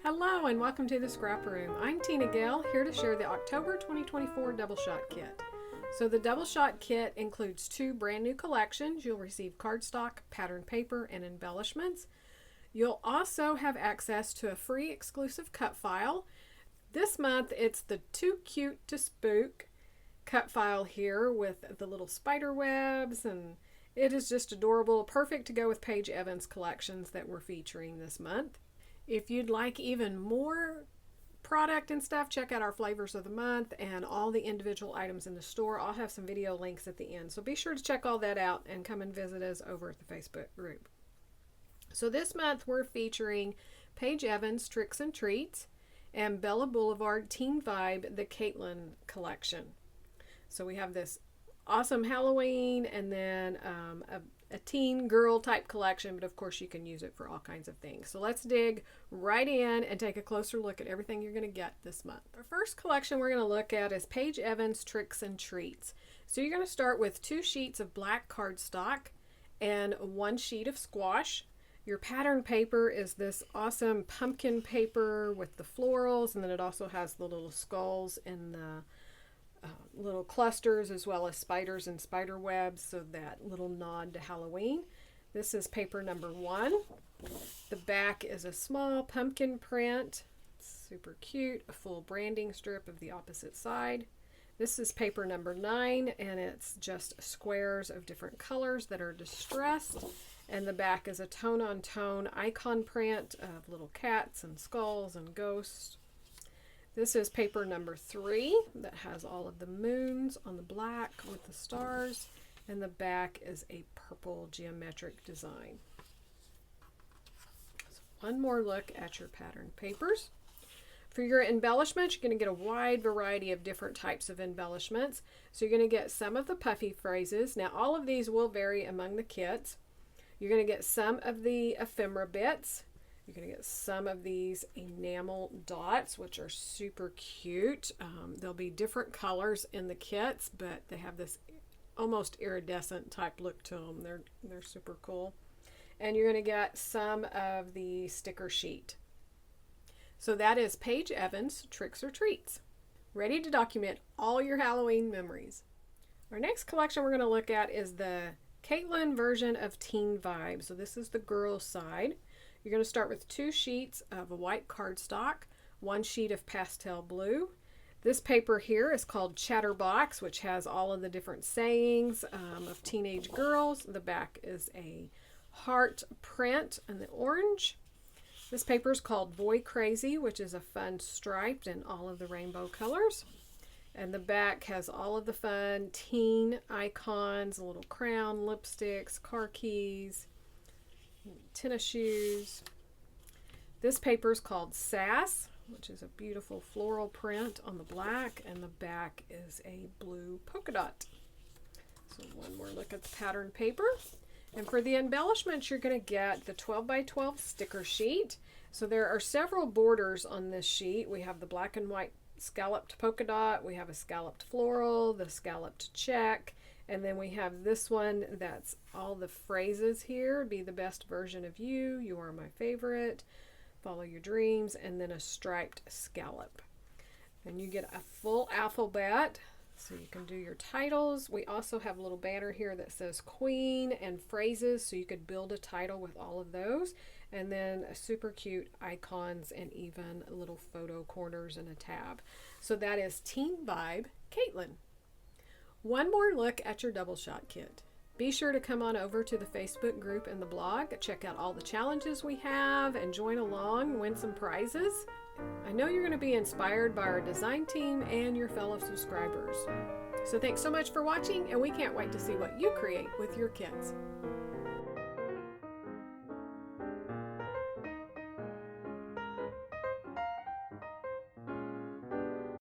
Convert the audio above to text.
Hello and welcome to the Scrap Room. I'm Tina Gale, here to share the October 2024 Double Shot Kit. So the Double Shot Kit includes two brand new collections. You'll receive cardstock, pattern paper, and embellishments. You'll also have access to a free exclusive cut file. This month it's the Too Cute to Spook cut file here with the little spider webs, and it is just adorable, perfect to go with Paige Evans collections that we're featuring this month. If you'd like even more product and stuff, check out our flavors of the month and all the individual items in the store. I'll have some video links at the end, so be sure to check all that out and come and visit us over at the Facebook group. So this month we're featuring Paige Evans Tricks and Treats and Bella Boulevard Teen Vibe, the Caitlin collection. So we have this awesome Halloween and then a teen girl type collection, but of course you can use it for all kinds of things. So let's dig right in and take a closer look at everything you're going to get this month. Our first collection we're going to look at is Paige Evans Tricks and Treats. So you're going to start with 2 sheets of black cardstock and 1 sheet of squash. Your pattern paper is this awesome pumpkin paper with the florals, and then it also has the little skulls and the little clusters as well as spiders and spider webs, so that little nod to Halloween. This is paper number 1. The back is a small pumpkin print, super cute, a full branding strip of the opposite side. This is paper number 9, and it's just squares of different colors that are distressed, and the back is a tone-on-tone icon print of little cats and skulls and ghosts. This is paper number 3 that has all of the moons on the black with the stars, and the back is a purple geometric design. So one more look at your pattern papers. For your embellishments, you're going to get a wide variety of different types of embellishments. So you're going to get some of the puffy phrases. Now all of these will vary among the kits. You're going to get some of the ephemera bits. You're going to get some of these enamel dots, which are super cute. There'll be different colors in the kits, but they have this almost iridescent type look to them. They're super cool. And you're going to get some of the sticker sheet. So that is Paige Evans Tricks or Treats. Ready to document all your Halloween memories. Our next collection we're going to look at is the Caitlin version of Teen Vibe. So this is the girls' side. You're going to start with 2 sheets of a white cardstock, 1 sheet of pastel blue. This paper here is called Chatterbox, which has all of the different sayings of teenage girls. The back is a heart print in the orange. This paper is called Boy Crazy, which is a fun striped in all of the rainbow colors. And the back has all of the fun teen icons, a little crown, lipsticks, car keys, tennis shoes. This paper is called Sass, which is a beautiful floral print on the black, and the back is a blue polka dot. So one more look at the pattern paper. And for the embellishments, you're going to get the 12 by 12 sticker sheet. So there are several borders on this sheet. We have the black and white scalloped polka dot, we have a scalloped floral, the scalloped check, and then we have this one that's all the phrases here. Be the best version of you, you are my favorite, follow your dreams, and then a striped scallop. And you get a full alphabet, so you can do your titles. We also have a little banner here that says Queen and phrases, so you could build a title with all of those. And then a super cute icons and even little photo corners and a tab. So that is Teen Vibe Caitlin. One more look at your double shot kit. Be sure to come on over to the Facebook group and the blog. Check out all the challenges we have and join along, win some prizes. I know you're going to be inspired by our design team and your fellow subscribers. So thanks so much for watching, and we can't wait to see what you create with your kits.